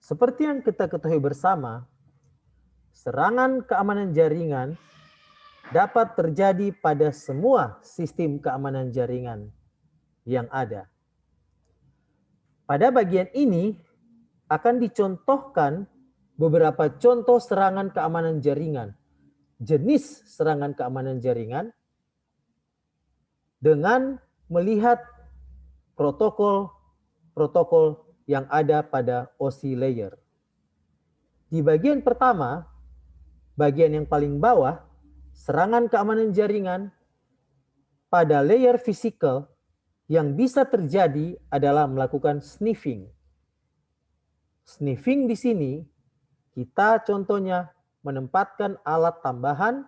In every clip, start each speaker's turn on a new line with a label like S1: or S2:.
S1: Seperti yang kita ketahui bersama, serangan keamanan jaringan dapat terjadi pada semua sistem keamanan jaringan yang ada. Pada bagian ini akan dicontohkan beberapa contoh serangan keamanan jaringan, jenis serangan keamanan jaringan, dengan melihat protokol-protokol yang ada pada OSI layer. Di bagian pertama, bagian yang paling bawah, serangan keamanan jaringan pada layer fisikal yang bisa terjadi adalah melakukan sniffing. Sniffing di sini, kita contohnya menempatkan alat tambahan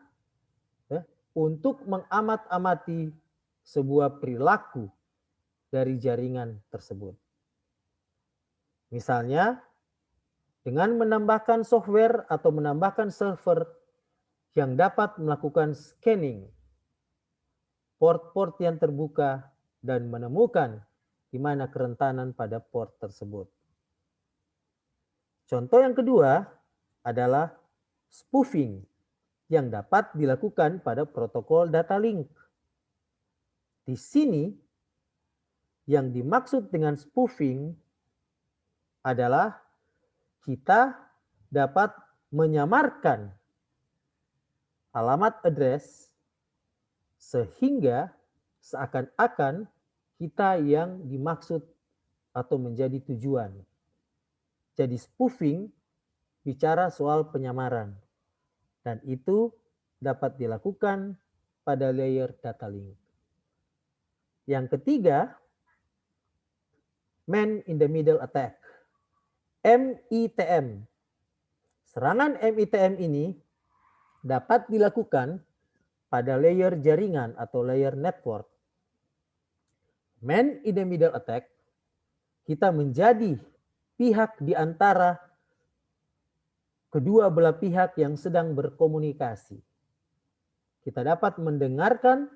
S1: untuk mengamat-amati sebuah perilaku dari jaringan tersebut. Misalnya, dengan menambahkan software atau menambahkan server yang dapat melakukan scanning port-port yang terbuka dan menemukan di mana kerentanan pada port tersebut. Contoh yang kedua adalah spoofing yang dapat dilakukan pada protokol data link. Di sini yang dimaksud dengan spoofing adalah kita dapat menyamarkan alamat address sehingga seakan-akan kita yang dimaksud atau menjadi tujuan. Jadi spoofing bicara soal penyamaran dan itu dapat dilakukan pada layer data link. Yang ketiga, man in the middle attack, MITM. Serangan MITM ini dapat dilakukan pada layer jaringan atau layer network. Man in the middle attack, kita menjadi pihak di antara kedua belah pihak yang sedang berkomunikasi. Kita dapat mendengarkan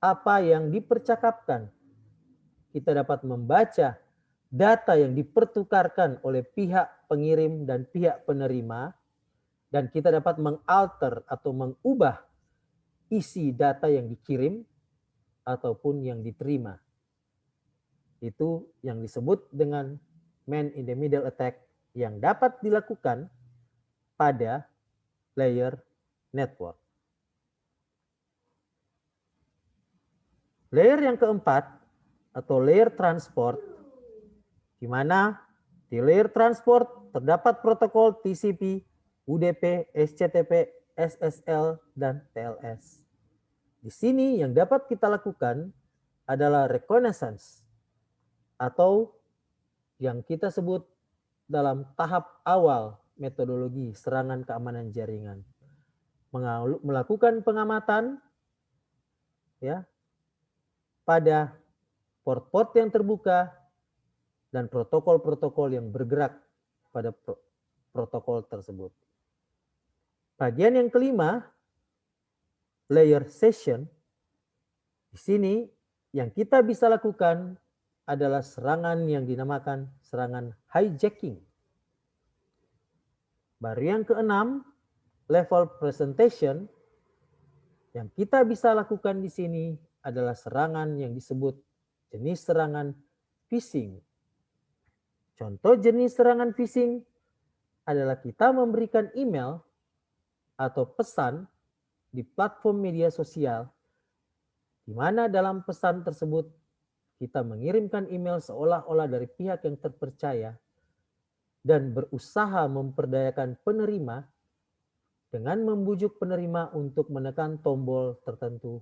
S1: apa yang dipercakapkan. Kita dapat membaca data yang dipertukarkan oleh pihak pengirim dan pihak penerima, dan kita dapat mengalter atau mengubah isi data yang dikirim ataupun yang diterima. Itu yang disebut dengan man in the middle attack yang dapat dilakukan pada layer network. Layer yang keempat atau layer transport, di mana di layer transport terdapat protokol TCP, UDP, SCTP, SSL, dan TLS. Di sini yang dapat kita lakukan adalah reconnaissance atau yang kita sebut dalam tahap awal metodologi serangan keamanan jaringan. Melakukan pengamatan ya pada port-port yang terbuka dan protokol-protokol yang bergerak pada protokol tersebut. Bagian yang kelima, layer session. Di sini yang kita bisa lakukan adalah serangan yang dinamakan serangan hijacking. Baru yang keenam, level presentation. Yang kita bisa lakukan di sini adalah serangan yang disebut jenis serangan phishing. Contoh jenis serangan phishing adalah kita memberikan email atau pesan di platform media sosial, di mana dalam pesan tersebut kita mengirimkan email seolah-olah dari pihak yang terpercaya dan berusaha memperdayakan penerima dengan membujuk penerima untuk menekan tombol tertentu,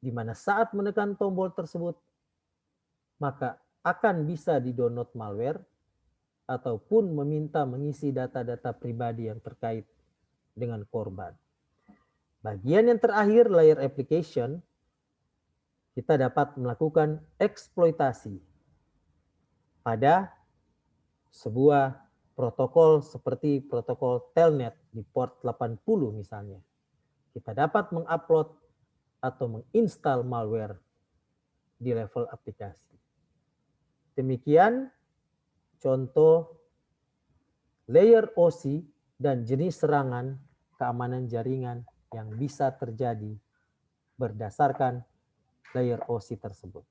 S1: di mana saat menekan tombol tersebut maka akan bisa di-download malware ataupun meminta mengisi data-data pribadi yang terkait dengan korban. Bagian yang terakhir, layer application, kita dapat melakukan eksploitasi pada sebuah protokol seperti protokol telnet di port 80 misalnya. Kita dapat mengupload atau menginstal malware di level aplikasi. Demikian contoh layer OSI, dan jenis serangan keamanan jaringan yang bisa terjadi berdasarkan layer OSI tersebut.